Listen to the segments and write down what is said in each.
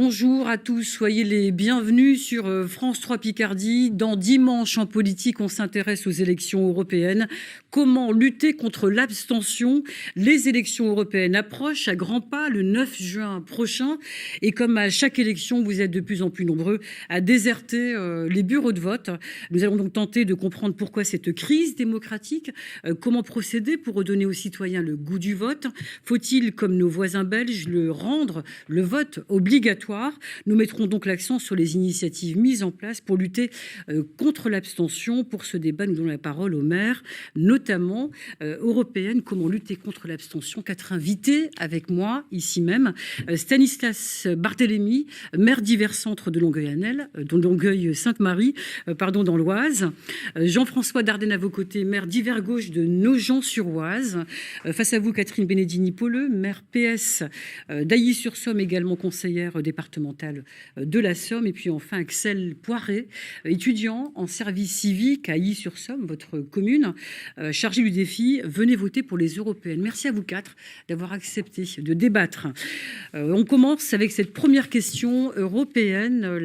bonjour à tous, soyez les bienvenus sur France 3 Picardie. Dans Dimanche en politique, on s'intéresse aux élections européennes. Comment lutter contre l'abstention? Les élections européennes approchent à grands pas le 9 juin prochain. Et comme à chaque élection, vous êtes de plus en plus nombreux à déserter les bureaux de vote. Nous allons donc tenter de comprendre pourquoi cette crise démocratique, comment procéder pour redonner aux citoyens le goût du vote. Faut-il, comme nos voisins belges, rendre le vote obligatoire? Nous mettrons donc l'accent sur les initiatives mises en place pour lutter contre l'abstention. Pour ce débat, nous donnons la parole aux maires, notamment européennes. Comment lutter contre l'abstention? 4 invités avec moi, ici même. Stanislas Barthélémy, maire d'Hiver Centre de Longueuil-Sainte-Marie, dans l'Oise. Jean-François Dardenne à vos côtés, maire d'Hiver Gauche de Nogent-sur-Oise. Face à vous, Catherine Bénédini-Pauleux, maire PS d'Ailly-sur-Somme, également conseillère départementale de la Somme. Et puis enfin, Axel Poiré, étudiant en service civique à Ailly-sur-Somme, votre commune, chargé du défi « Venez voter pour les européennes ». Merci à vous 4 d'avoir accepté de débattre. On commence avec cette première question européenne,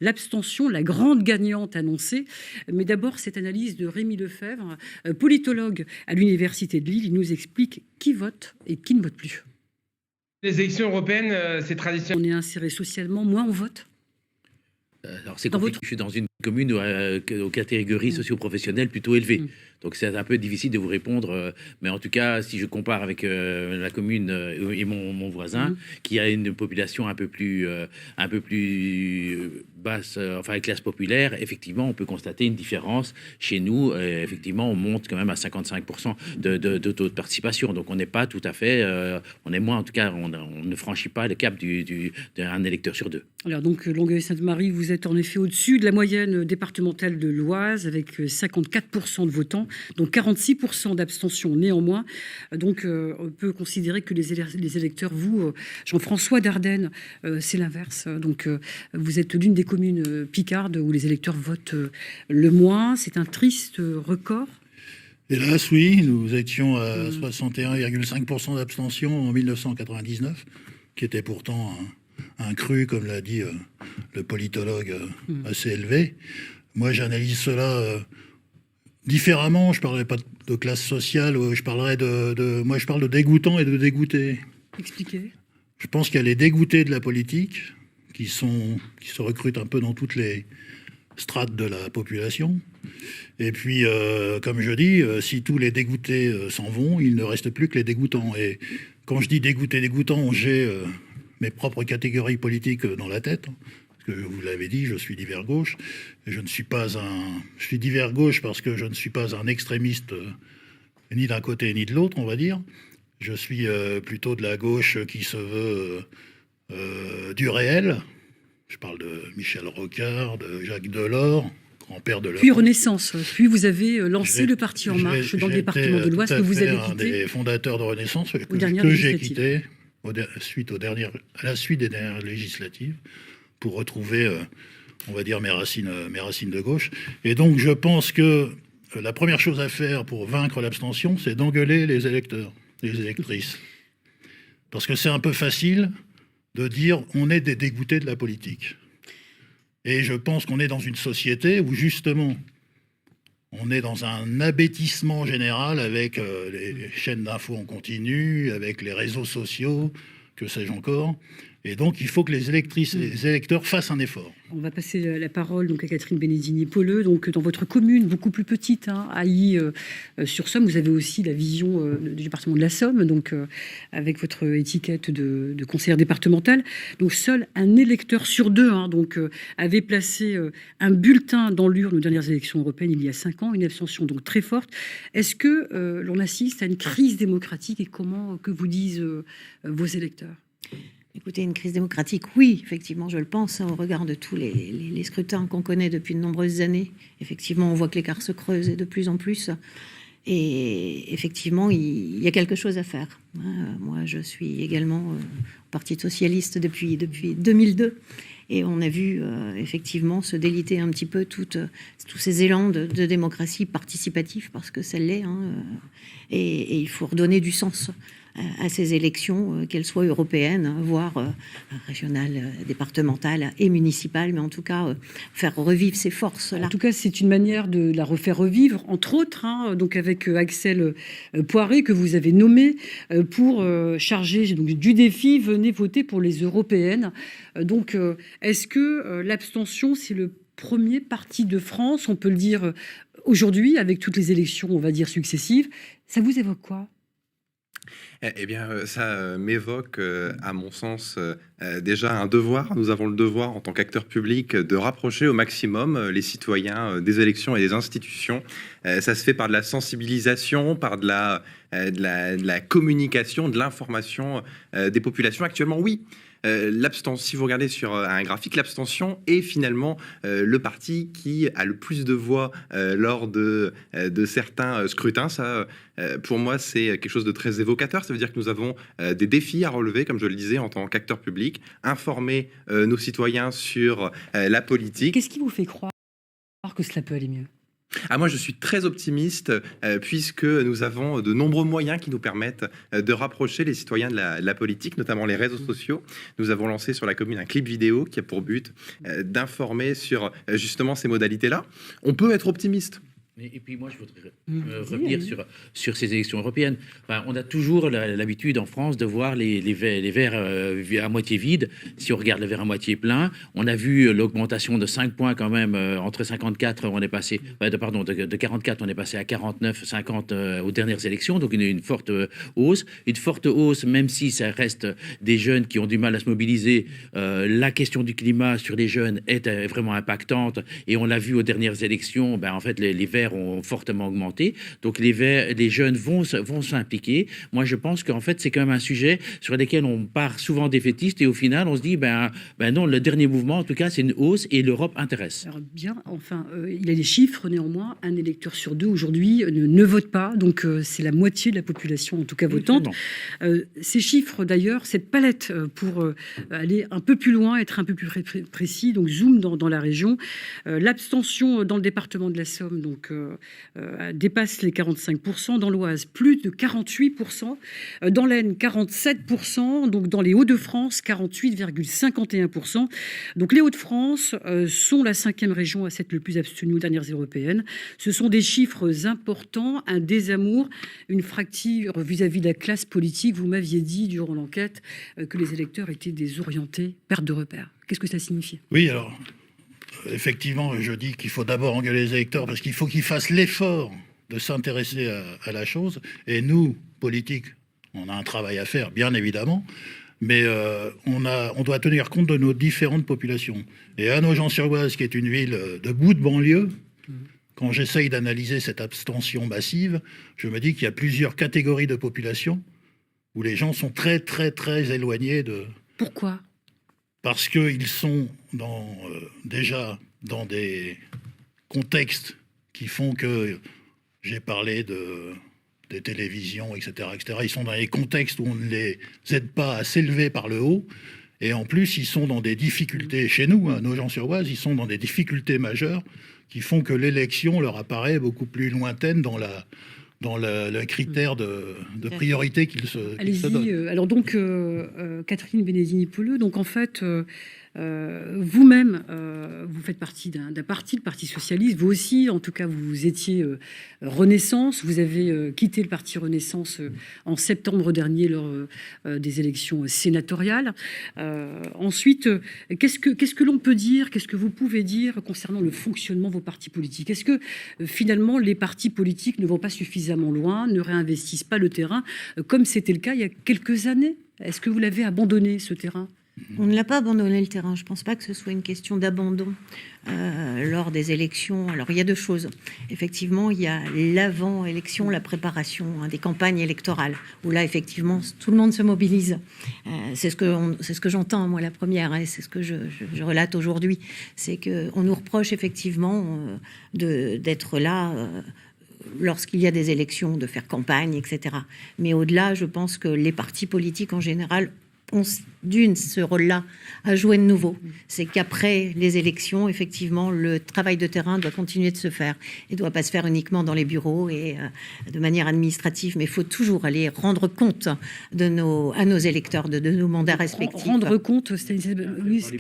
l'abstention, la grande gagnante annoncée. Mais d'abord, cette analyse de Rémi Lefebvre, politologue à l'Université de Lille. Il nous explique qui vote et qui ne vote plus. Les élections européennes, c'est traditionnel. On est inséré socialement, moins on vote. Alors c'est compliqué. Je suis dans une commune aux catégories socio-professionnelles plutôt élevées. Donc c'est un peu difficile de vous répondre. Mais en tout cas, si je compare avec la commune et mon voisin, qui a une population un peu plus basse, enfin classe populaire, effectivement, on peut constater une différence. Chez nous, effectivement, on monte quand même à 55% de taux de participation. Donc on n'est pas tout à fait, on est moins, en tout cas, on ne franchit pas le cap d'un électeur sur 2. Alors donc Longueuil-Sainte-Marie, vous êtes en effet au-dessus de la moyenne départementale de l'Oise avec 54% de votants, donc 46% d'abstention néanmoins. Donc on peut considérer que les électeurs, vous, Jean-François Dardenne, c'est l'inverse. Donc vous êtes l'une des communes picardes où les électeurs votent le moins. C'est un triste record. Hélas, oui, nous étions à 61,5% d'abstention en 1999, qui était pourtant un cru, comme l'a dit le politologue, assez élevé. Moi, j'analyse cela différemment. Je ne parlerai pas de classe sociale, je parlerai moi, je parle de dégoûtants et de dégoûtés. Expliquez. Je pense qu'il y a les dégoûtés de la politique, qui se recrutent un peu dans toutes les strates de la population. Et puis, comme je dis, si tous les dégoûtés s'en vont, il ne reste plus que les dégoûtants. Et quand je dis dégoûtants, j'ai mes propres catégories politiques dans la tête. Parce que vous l'avez dit, je suis d'Hiver Gauche. Je suis d'Hiver Gauche parce que je ne suis pas un extrémiste ni d'un côté ni de l'autre, on va dire. Je suis plutôt de la gauche qui se veut du réel. Je parle de Michel Rocard, de Jacques Delors, grand-père de l'Europe. Puis Renaissance. Puis vous avez lancé le Parti En Marche dans le département de l'Oise que vous avez quitté. Un des fondateurs de Renaissance que j'ai quitté à la suite des dernières législatives pour retrouver, on va dire, mes racines de gauche. Et donc je pense que la première chose à faire pour vaincre l'abstention, c'est d'engueuler les électeurs, les électrices. Parce que c'est un peu facile de dire on est des dégoûtés de la politique. Et je pense qu'on est dans une société où justement on est dans un abêtissement général avec les chaînes d'infos en continu, avec les réseaux sociaux, que sais-je encore. Et donc, il faut que les électrices et les électeurs fassent un effort. On va passer la parole donc, à Catherine Bénédini-Pauleux. Donc, dans votre commune, beaucoup plus petite, à Ailly-sur-Somme, vous avez aussi la vision du département de la Somme, donc, avec votre étiquette de conseillère départementale. Donc, seul un électeur sur 2 avait placé un bulletin dans l'urne aux dernières élections européennes il y a 5 ans, une abstention donc très forte. Est-ce que l'on assiste à une crise démocratique et comment que vous disent vos électeurs? Écoutez, une crise démocratique, oui, effectivement, je le pense, au regard de tous les scrutins qu'on connaît depuis de nombreuses années. Effectivement, on voit que l'écart se creuse et de plus en plus. Et effectivement, il y a quelque chose à faire. Moi, je suis également au Parti socialiste depuis 2002. Et on a vu effectivement se déliter un petit peu tous ces élans de démocratie participative, parce que ça l'est. Et il faut redonner du sens à ces élections, qu'elles soient européennes, voire régionales, départementales et municipales, mais en tout cas faire revivre ces forces-là. En tout cas, c'est une manière de la refaire revivre, entre autres, donc avec Axel Poiré, que vous avez nommé pour charger donc, du défi, venez voter pour les européennes. Donc, est-ce que l'abstention, c'est le premier parti de France, on peut le dire aujourd'hui, avec toutes les élections, on va dire, successives? Ça vous évoque quoi? Eh bien, ça m'évoque, à mon sens, déjà un devoir. Nous avons le devoir, en tant qu'acteurs publics, de rapprocher au maximum les citoyens des élections et des institutions. Ça se fait par de la sensibilisation, par de la communication, de l'information des populations. Actuellement, oui. L'abstention, si vous regardez sur un graphique, l'abstention est finalement le parti qui a le plus de voix lors de certains scrutins. Ça, pour moi, c'est quelque chose de très évocateur. Ça veut dire que nous avons des défis à relever, comme je le disais, en tant qu'acteur public, informer nos citoyens sur la politique. Qu'est-ce qui vous fait croire que cela peut aller mieux? Moi, je suis très optimiste puisque nous avons de nombreux moyens qui nous permettent de rapprocher les citoyens de la politique, notamment les réseaux sociaux. Nous avons lancé sur la commune un clip vidéo qui a pour but d'informer sur justement ces modalités-là. On peut être optimiste. Et puis moi, je voudrais revenir sur ces élections européennes. Enfin, on a toujours l'habitude en France de voir les verres à moitié vides. Si on regarde le verre à moitié plein, on a vu l'augmentation de 5 points quand même. Entre 54, on est passé, de 44, on est passé à 49, 50 aux dernières élections. Donc une forte hausse. Une forte hausse, même si ça reste des jeunes qui ont du mal à se mobiliser. La question du climat sur les jeunes est vraiment impactante. Et on l'a vu aux dernières élections, en fait, les verts ont fortement augmenté, donc les jeunes vont s'impliquer. Moi, je pense qu'en fait, c'est quand même un sujet sur lequel on part souvent défaitiste et au final, on se dit, non, le dernier mouvement, en tout cas, c'est une hausse et l'Europe intéresse. Alors bien, enfin, il y a des chiffres, néanmoins, un électeur sur 2 aujourd'hui ne vote pas, donc c'est la moitié de la population, en tout cas, votante. Ces chiffres, d'ailleurs, cette palette pour aller un peu plus loin, être un peu plus précis, donc zoom dans la région, l'abstention dans le département de la Somme, donc dépasse les 45%, dans l'Oise plus de 48%, dans l'Aisne 47%, donc dans les Hauts-de-France 48,51%. Donc les Hauts-de-France sont la 5e région à s'être le plus abstenue aux dernières européennes. Ce sont des chiffres importants, un désamour, une fracture vis-à-vis de la classe politique. Vous m'aviez dit durant l'enquête que les électeurs étaient désorientés, perte de repères. Qu'est-ce que ça signifie? Oui, alors effectivement, je dis qu'il faut d'abord engueuler les électeurs parce qu'il faut qu'ils fassent l'effort de s'intéresser à la chose. Et nous, politiques, on a un travail à faire, bien évidemment, mais on doit tenir compte de nos différentes populations. Et à Nogent-sur-Oise, qui est une ville de bout de banlieue, quand j'essaye d'analyser cette abstention massive, je me dis qu'il y a plusieurs catégories de population où les gens sont très, très, très éloignés de... Pourquoi ? Parce qu'ils sont déjà dans des contextes qui font que, j'ai parlé des télévisions, etc., etc. Ils sont dans des contextes où on ne les aide pas à s'élever par le haut. Et en plus, ils sont dans des difficultés, chez nous, à Nogent-sur-Oise, ils sont dans des difficultés majeures qui font que l'élection leur apparaît beaucoup plus lointaine dans le critère de priorité qu'ils se donnent. Alors donc, Catherine Benedetti-Polleux, donc en fait, vous-même, vous faites partie d'un parti, le Parti Socialiste. Vous aussi, en tout cas, vous étiez Renaissance. Vous avez quitté le Parti Renaissance en septembre dernier lors des élections sénatoriales. Ensuite, qu'est-ce que l'on peut dire, qu'est-ce que vous pouvez dire concernant le fonctionnement de vos partis politiques? Est-ce que finalement, les partis politiques ne vont pas suffisamment loin, ne réinvestissent pas le terrain, comme c'était le cas il y a quelques années? Est-ce que vous l'avez abandonné, ce terrain? On ne l'a pas abandonné, le terrain. Je ne pense pas que ce soit une question d'abandon lors des élections. Alors, il y a deux choses. Effectivement, il y a l'avant-élection, la préparation des campagnes électorales, où là, effectivement, tout le monde se mobilise. C'est ce que j'entends, moi, la première, et c'est ce que je relate aujourd'hui. C'est qu'on nous reproche, effectivement, d'être là... lorsqu'il y a des élections, de faire campagne, etc. Mais au-delà, je pense que les partis politiques, en général, ce rôle-là à jouer de nouveau. C'est qu'après les élections, effectivement, le travail de terrain doit continuer de se faire. Il ne doit pas se faire uniquement dans les bureaux et de manière administrative, mais il faut toujours aller rendre compte à nos électeurs de nos mandats respectifs. Rendre compte,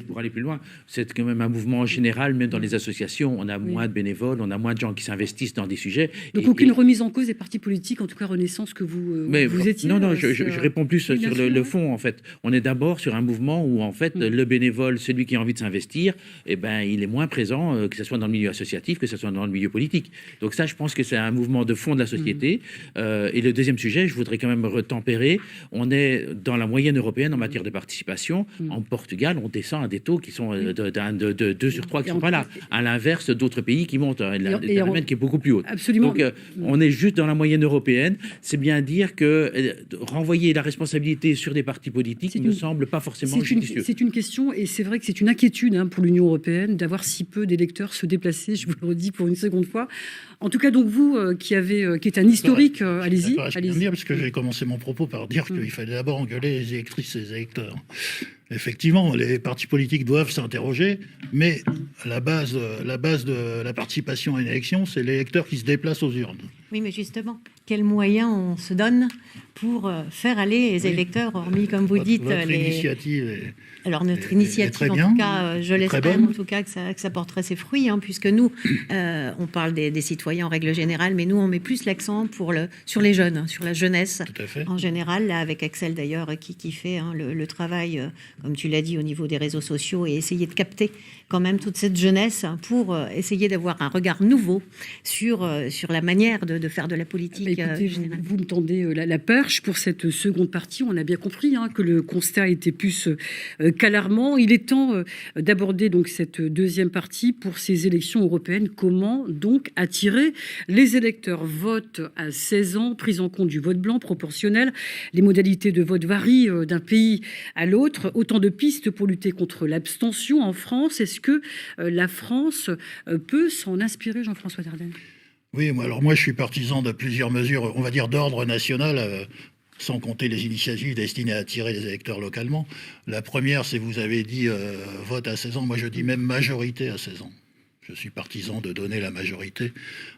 pour aller plus loin, c'est quand même un mouvement général, même dans les associations, on a moins de bénévoles, on a moins de gens qui s'investissent dans des sujets. Donc aucune remise en cause des partis politiques, en tout cas Renaissance, que vous étiez. Non, je réponds plus sur le fond, en fait. On est d'abord sur un mouvement où, en fait, le bénévole, celui qui a envie de s'investir, eh ben, il est moins présent, que ce soit dans le milieu associatif, que ce soit dans le milieu politique. Donc ça, je pense que c'est un mouvement de fond de la société. Et le deuxième sujet, je voudrais quand même retempérer, on est dans la moyenne européenne en matière de participation. En Portugal, on descend à des taux qui sont de 2 sur 3 qui ne sont pas là. À l'inverse d'autres pays qui montent, le phénomène qui est beaucoup plus haut. Absolument. Donc on est juste dans la moyenne européenne. C'est bien dire que renvoyer la responsabilité sur des partis politiques ne semble pas forcément judicieux. C'est une question, et c'est vrai que c'est une inquiétude pour l'Union européenne d'avoir si peu d'électeurs se déplacer, je vous le redis pour une seconde fois. En tout cas, donc vous, qui êtes un historique, allez-y. Allez-y. Parce que j'ai commencé mon propos par dire qu'il fallait d'abord engueuler les électrices et les électeurs. Effectivement, les partis politiques doivent s'interroger, mais la base de la participation à une élection, c'est l'électeur qui se déplace aux urnes. Oui, mais justement, quels moyens on se donne pour faire aller les électeurs, hormis, comme vous dites... Votre initiative est... Alors notre initiative, en tout cas, je l'espère en tout cas que ça porterait ses fruits, puisque nous, on parle des citoyens en règle générale, mais nous, on met plus l'accent sur les jeunes, sur la jeunesse en général, là, avec Axel d'ailleurs, qui fait le travail, comme tu l'as dit, au niveau des réseaux sociaux, et essayer de capter quand même toute cette jeunesse pour essayer d'avoir un regard nouveau sur la manière de faire de la politique. Écoutez, vous me tendez la perche pour cette seconde partie. On a bien compris que le constat était plus qu'alarmant. Il est temps d'aborder donc cette deuxième partie pour ces élections européennes. Comment donc attirer les électeurs? Vote à 16 ans, prise en compte du vote blanc proportionnel. Les modalités de vote varient d'un pays à l'autre. Autant de pistes pour lutter contre l'abstention en France. Est-ce que la France peut s'en inspirer, Jean-François Dardenne? Oui, alors moi je suis partisan de plusieurs mesures, on va dire d'ordre national, sans compter les initiatives destinées à attirer les électeurs localement. La première, c'est, vous avez dit, vote à 16 ans. Moi je dis même majorité à 16 ans. Je suis partisan de donner la majorité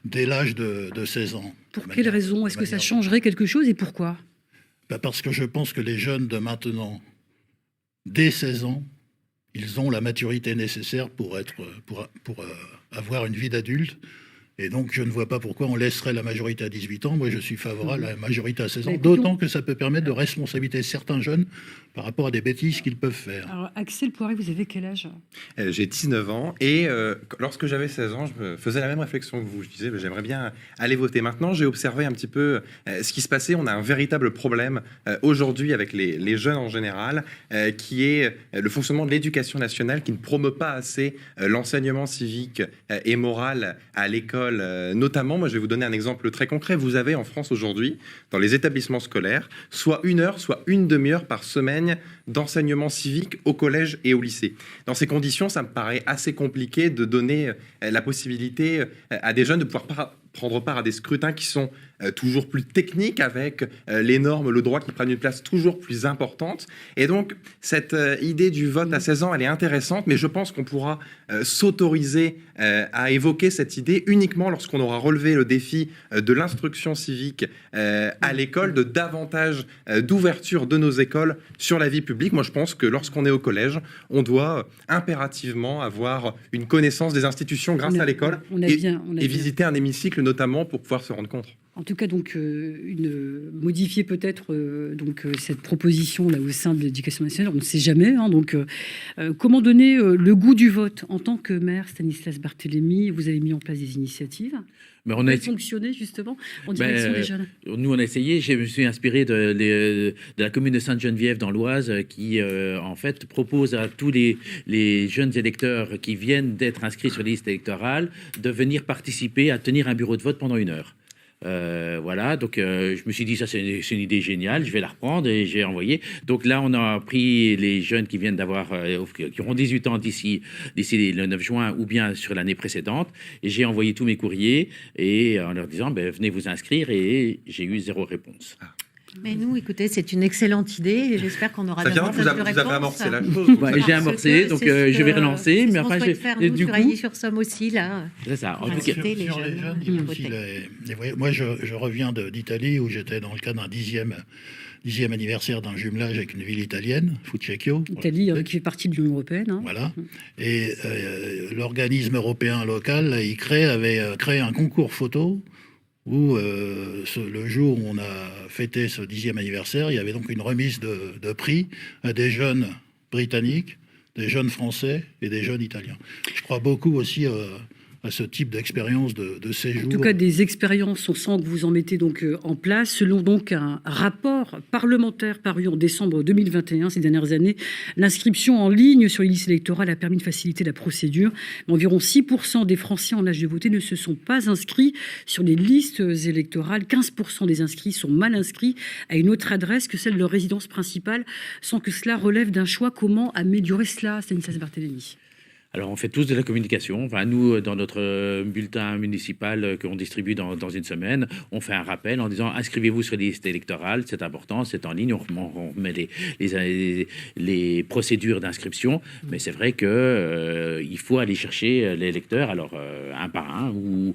dès l'âge de 16 ans. Pour quelle raison? Est-ce que ça changerait quelque chose et pourquoi? Parce que je pense que les jeunes de maintenant, dès 16 ans, ils ont la maturité nécessaire pour avoir une vie d'adulte. Et donc, je ne vois pas pourquoi on laisserait la majorité à 18 ans. Moi, je suis favorable à la majorité à 16 ans, d'autant que ça peut permettre de responsabiliser certains jeunes par rapport à des bêtises qu'ils peuvent faire. Alors, Axel Poiré, vous avez quel âge? J'ai 19 ans, et lorsque j'avais 16 ans, je me faisais la même réflexion que vous. Je disais, j'aimerais bien aller voter. Maintenant, j'ai observé un petit peu ce qui se passait. On a un véritable problème aujourd'hui avec les jeunes en général, qui est le fonctionnement de l'éducation nationale, qui ne promeut pas assez l'enseignement civique et moral à l'école. Notamment, moi je vais vous donner un exemple très concret. Vous avez en France aujourd'hui, dans les établissements scolaires, soit 1 heure, soit 1 demi-heure par semaine d'enseignement civique au collège et au lycée. Dans ces conditions, ça me paraît assez compliqué de donner la possibilité à des jeunes de pouvoir prendre part à des scrutins qui sont toujours plus techniques, avec les normes, le droit qui prennent une place toujours plus importante. Et donc, cette idée du vote à 16 ans, elle est intéressante, mais je pense qu'on pourra s'autoriser à évoquer cette idée uniquement lorsqu'on aura relevé le défi de l'instruction civique à l'école, de davantage d'ouverture de nos écoles sur la vie publique. Moi, je pense que lorsqu'on est au collège, on doit impérativement avoir une connaissance des institutions grâce à l'école et visiter un hémicycle notamment pour pouvoir se rendre compte. En tout cas, donc, modifier peut-être cette proposition là au sein de l'Éducation nationale, on ne sait jamais. Comment donner le goût du vote? En tant que maire, Stanislas Barthélémy, vous avez mis en place des initiatives. Mais on a fonctionné justement en direction des jeunes. Nous, on a essayé. Je me suis inspiré de la commune de Sainte-Geneviève dans l'Oise, qui en fait propose à tous les jeunes électeurs qui viennent d'être inscrits sur les listes électorales de venir participer à tenir un bureau de vote pendant 1 heure. Voilà, donc je me suis dit ça c'est une idée géniale, je vais la reprendre et j'ai envoyé. Donc là on a pris les jeunes qui viennent d'avoir qui auront 18 ans d'ici le 9 juin ou bien sur l'année précédente, et j'ai envoyé tous mes courriers et en leur disant venez vous inscrire, et j'ai eu 0 réponse. Mais nous, écoutez, c'est une excellente idée et j'espère qu'on aura davantage de réponses. Vous avez amorcé la chose. J'ai amorcé, donc je vais relancer. Mais enfin, du coup, sur Somme aussi, là. C'est ça. En tout cas, les jeunes, il y a aussi moi, je reviens d'Italie où j'étais dans le cadre d'un 10e anniversaire d'un jumelage avec une ville italienne, Fucecchio. L'Italie qui fait partie de l'Union européenne. Hein. Voilà. Et l'organisme européen local, là, avait créé un concours photo où le jour où on a fêté ce 10e anniversaire, il y avait donc une remise de prix à des jeunes britanniques, des jeunes français et des jeunes italiens. Je crois beaucoup aussi à ce type d'expérience de séjour. En tout cas, des expériences, on sent que vous en mettez donc en place. Selon donc un rapport parlementaire paru en décembre 2021, ces dernières années, l'inscription en ligne sur les listes électorales a permis de faciliter la procédure. Mais environ 6% des Français en âge de voter ne se sont pas inscrits sur les listes électorales. 15% des inscrits sont mal inscrits à une autre adresse que celle de leur résidence principale, sans que cela relève d'un choix. Comment améliorer cela, Stanislas Barthélémy ? Alors, on fait tous de la communication. Enfin, nous, dans notre bulletin municipal qu'on distribue dans une semaine, on fait un rappel en disant inscrivez-vous sur les listes électorales, c'est important, c'est en ligne. On remet les procédures d'inscription. Mais c'est vrai qu'il faut aller chercher les électeurs, alors un par un ou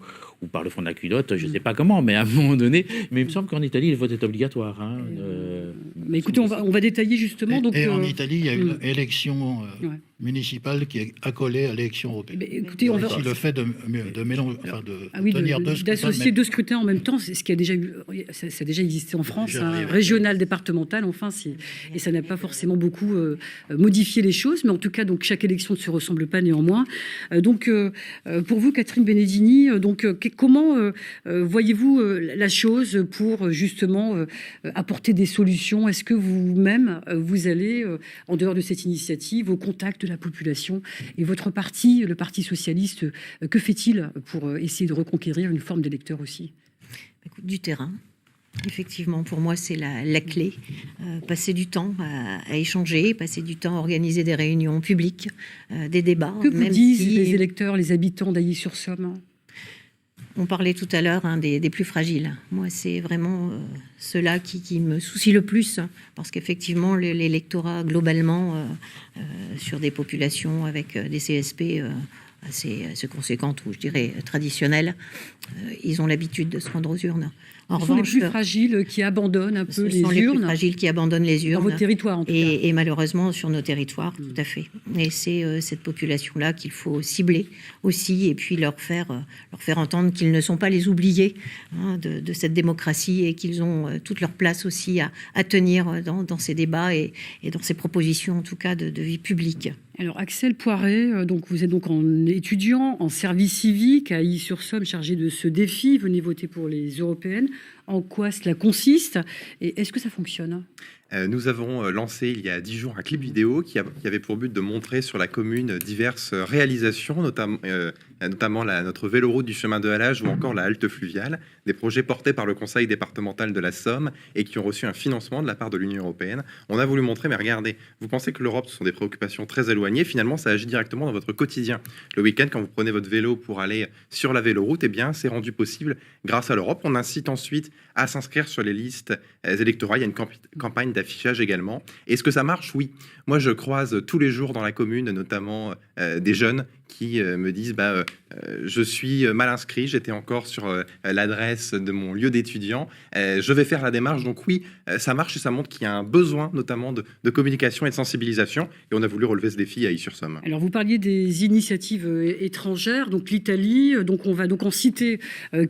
par le fond de la culotte, je ne sais pas comment, mais à un moment donné. Mais il me semble qu'en Italie, le vote est obligatoire. Hein, mais écoutez, on va détailler justement. Et en Italie, il y a une élection municipale qui est accolée à l'élection européenne. Mais écoutez, on va aussi le fait de mélanger, tenir d'associer deux scrutins en même temps, c'est ce qui a déjà eu, ça a déjà existé en France, régional, départemental, enfin, et ça n'a pas forcément beaucoup modifié les choses, mais en tout cas, donc chaque élection ne se ressemble pas néanmoins. Donc, pour vous, Catherine Benedini, donc comment voyez-vous la chose pour justement apporter des solutions? Est-ce que vous-même, vous allez, en dehors de cette initiative, au contact de la population et votre parti, le Parti socialiste, que fait-il pour essayer de reconquérir une forme d'électeur aussi? Du terrain. Effectivement, pour moi, c'est la clé. Passer du temps à échanger, passer du temps à organiser des réunions publiques, des débats. Que vous disent les électeurs, les habitants d'Ailly-sur-Somme? On parlait tout à l'heure des plus fragiles. Moi, c'est vraiment ceux-là qui me soucient le plus, parce qu'effectivement, l'électorat, globalement, sur des populations avec des CSP assez conséquentes, ou je dirais traditionnelles, ils ont l'habitude de se rendre aux urnes. En revanche, les plus fragiles qui abandonnent un peu les urnes. Les plus fragiles qui abandonnent les urnes. Dans votre territoire, en tout cas. Et malheureusement, sur nos territoires, tout à fait. Et c'est cette population-là qu'il faut cibler aussi, et puis leur faire entendre qu'ils ne sont pas les oubliés de cette démocratie, et qu'ils ont toute leur place aussi à tenir dans ces débats et dans ces propositions, en tout cas, de vie publique. Alors, Axel Poiré, donc vous êtes donc étudiant en service civique à Ailly-sur-Somme, chargé de ce défi. Venez voter pour les européennes. En quoi cela consiste et est-ce que ça fonctionne? Nous avons lancé il y a 10 jours un clip vidéo qui avait pour but de montrer sur la commune diverses réalisations, notamment notre véloroute du chemin de halage ou encore la halte fluviale, des projets portés par le conseil départemental de la Somme et qui ont reçu un financement de la part de l'Union européenne. On a voulu montrer, mais regardez, vous pensez que l'Europe, ce sont des préoccupations très éloignées, finalement ça agit directement dans votre quotidien. Le week-end, quand vous prenez votre vélo pour aller sur la véloroute, eh bien c'est rendu possible grâce à l'Europe. On incite ensuite à s'inscrire sur les listes électorales. Il y a une campagne d'affichage également. Est-ce que ça marche? Oui. Moi, je croise tous les jours dans la commune, notamment des jeunes qui me disent je suis mal inscrit, j'étais encore sur l'adresse de mon lieu d'étudiant, je vais faire la démarche. Donc oui, ça marche et ça montre qu'il y a un besoin notamment de communication et de sensibilisation, et on a voulu relever ce défi à Ailly-sur-Somme. Alors vous parliez des initiatives étrangères, donc l'Italie, donc on va donc en citer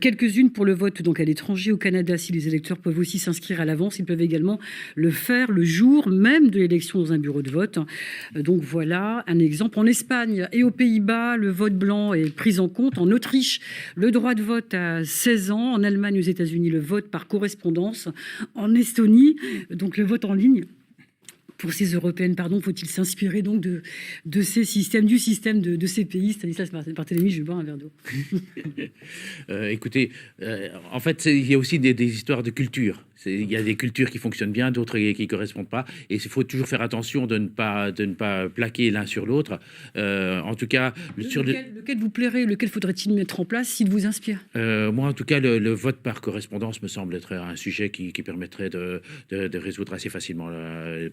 quelques-unes pour le vote donc à l'étranger. Au Canada, si les électeurs peuvent aussi s'inscrire à l'avance, ils peuvent également le faire le jour même de l'élection dans un bureau de vote. Donc voilà un exemple. En Espagne et aux Pays-Bas, le vote blanc est pris en compte. En Autriche, le droit de vote à 16 ans. En Allemagne, aux États-Unis, le vote par correspondance. En Estonie, donc le vote en ligne pour ces européennes, faut-il s'inspirer donc de ces systèmes, du système de ces pays? Stanislas Barthélémy, je vais boire un verre d'eau. Écoutez, en fait, il y a aussi des histoires de culture. Il y a des cultures qui fonctionnent bien, d'autres qui ne correspondent pas. Et il faut toujours faire attention de ne pas plaquer l'un sur l'autre. En tout cas... Lequel vous plairait? Lequel faudrait-il mettre en place s'il vous inspire? Moi, en tout cas, le vote par correspondance me semble être un sujet qui permettrait de résoudre assez facilement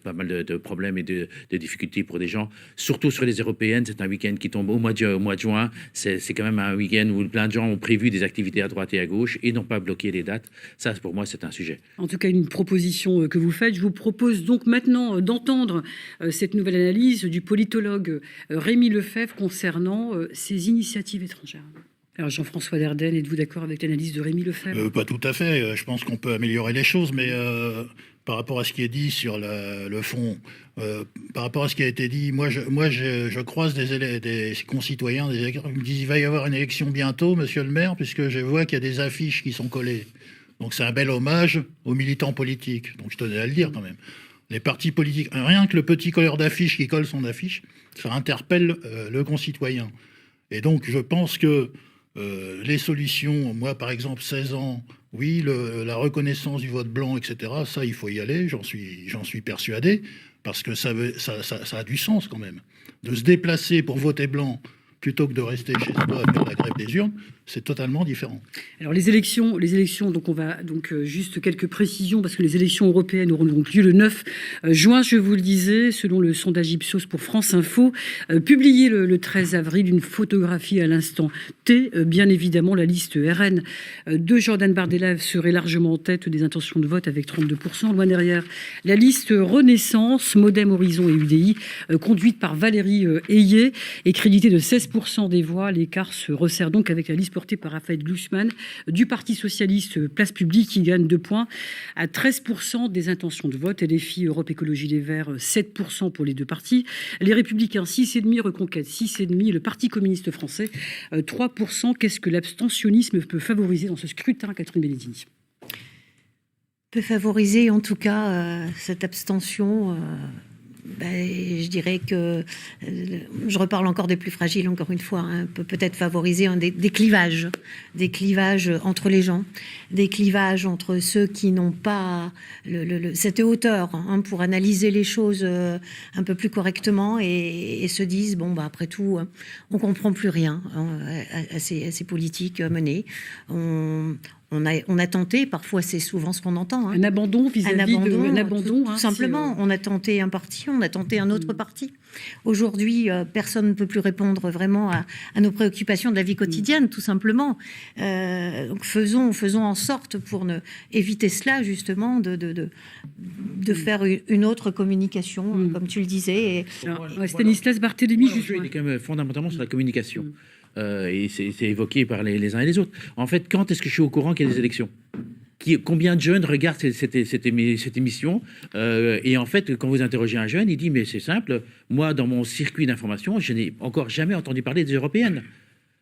pas mal de problèmes et de difficultés pour des gens. Surtout sur les européennes, c'est un week-end qui tombe au mois de juin. C'est quand même un week-end où plein de gens ont prévu des activités à droite et à gauche et n'ont pas bloqué les dates. Ça, pour moi, c'est un sujet. En tout cas, une proposition que vous faites. Je vous propose donc maintenant d'entendre cette nouvelle analyse du politologue Rémi Lefebvre concernant ces initiatives étrangères. Alors Jean-François Dardenne, êtes-vous d'accord avec l'analyse de Rémi Lefebvre? Pas tout à fait. Je pense qu'on peut améliorer les choses, mais par rapport à ce qui est dit sur le fond, par rapport à ce qui a été dit, moi je croise des concitoyens, ils me disent il va y avoir une élection bientôt, monsieur le maire, puisque je vois qu'il y a des affiches qui sont collées. Donc c'est un bel hommage aux militants politiques. Donc je tenais à le dire quand même. Les partis politiques, rien que le petit colleur d'affiche qui colle son affiche, ça interpelle le concitoyen. Et donc je pense que les solutions, moi par exemple 16 ans, oui, la reconnaissance du vote blanc, etc., ça il faut y aller, j'en suis persuadé, parce que ça a du sens quand même. De se déplacer pour voter blanc plutôt que de rester chez soi à faire la grève des urnes, c'est totalement différent. Alors les élections, donc on va juste quelques précisions parce que les élections européennes auront donc lieu le 9 juin, je vous le disais, selon le sondage Ipsos pour France Info, publié le 13 avril, une photographie à l'instant T, bien évidemment la liste RN de Jordan Bardella serait largement en tête des intentions de vote avec 32%, loin derrière la liste Renaissance, Modem, Horizon et UDI, conduite par Valérie Ayé et créditée de 16% des voix. L'écart se resserre donc avec la liste portée par Raphaël Glucksmann du Parti socialiste Place Publique qui gagne 2 points à 13% des intentions de vote. LFI, Europe Écologie Les Verts, 7% pour les deux partis. Les Républicains, 6,5%, Reconquête, 6,5%. Le Parti communiste français, 3%. Qu'est-ce que l'abstentionnisme peut favoriser dans ce scrutin, Catherine Benettini? Peut favoriser en tout cas cette abstention. Je dirais que, je reparle encore des plus fragiles, encore une fois, peut peut-être favoriser des clivages entre les gens, des clivages entre ceux qui n'ont pas cette hauteur pour analyser les choses un peu plus correctement et se disent, après tout, on comprend plus rien à ces politiques menées. On a tenté, parfois c'est souvent ce qu'on entend. Un abandon vis-à-vis un abandon. Tout simplement, on a tenté un parti, on a tenté un autre parti. Aujourd'hui, personne ne peut plus répondre vraiment à nos préoccupations de la vie quotidienne, tout simplement. Donc faisons en sorte, pour éviter cela, justement, de faire une autre communication, comme tu le disais. Stanislas Barthélémy, il est quand même fondamentalement sur la communication. Et c'est évoqué par les uns et les autres. En fait, quand est-ce que je suis au courant qu'il y a des élections? Combien de jeunes regardent cette émission et en fait, quand vous interrogez un jeune, il dit, mais c'est simple, moi, dans mon circuit d'information, je n'ai encore jamais entendu parler des européennes.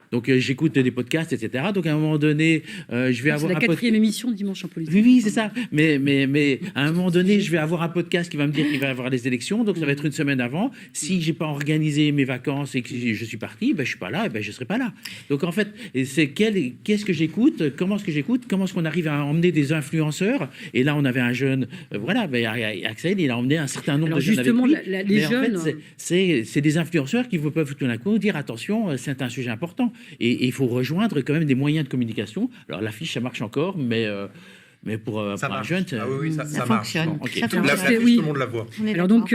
Donc j'écoute des podcasts, etc. Donc à un moment donné, je vais avoir la 4e émission de Dimanche en politique. Oui, c'est ça. Mais à un moment donné, je vais avoir un podcast qui va me dire qu'il va y avoir les élections. Donc ça va être une semaine avant. Si j'ai pas organisé mes vacances et que je suis parti, je suis pas là, et je serai pas là. Donc en fait, c'est qu'est-ce que j'écoute, comment est-ce que j'écoute, comment est-ce qu'on arrive à emmener des influenceurs. Et là, on avait un jeune, Axel, il a emmené un certain nombre de jeunes avec lui. Les jeunes, en fait, c'est des influenceurs qui peuvent tout d'un coup dire attention, c'est un sujet important. Et il faut rejoindre quand même des moyens de communication. Alors l'affiche, ça marche encore, mais pour un jeune, ça fonctionne. Okay. Ça Tout le monde la voit. Alors donc,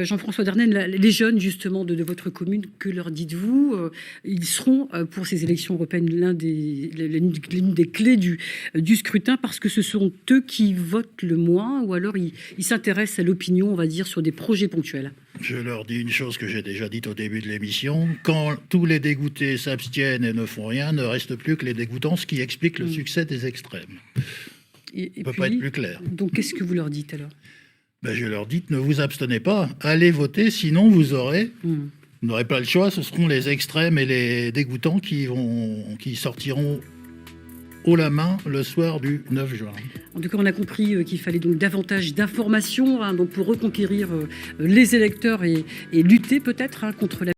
Jean-François Dardenne, les jeunes justement de votre commune, que leur dites-vous? Ils seront pour ces élections européennes l'une des clés du scrutin parce que ce sont eux qui votent le moins ou alors ils s'intéressent à l'opinion, on va dire, sur des projets ponctuels. Je leur dis une chose que j'ai déjà dite au début de l'émission. Quand tous les dégoûtés s'abstiennent et ne font rien, ne reste plus que les dégoûtants, ce qui explique le succès des extrêmes. Ça ne peut pas être plus clair. Donc, qu'est-ce que vous leur dites alors? Je leur dis, ne vous abstenez pas, allez voter, sinon vous n'aurez pas le choix, ce seront les extrêmes et les dégoûtants qui sortiront haut la main le soir du 9 juin. En tout cas, on a compris qu'il fallait donc davantage d'informations donc pour reconquérir les électeurs et lutter peut-être contre la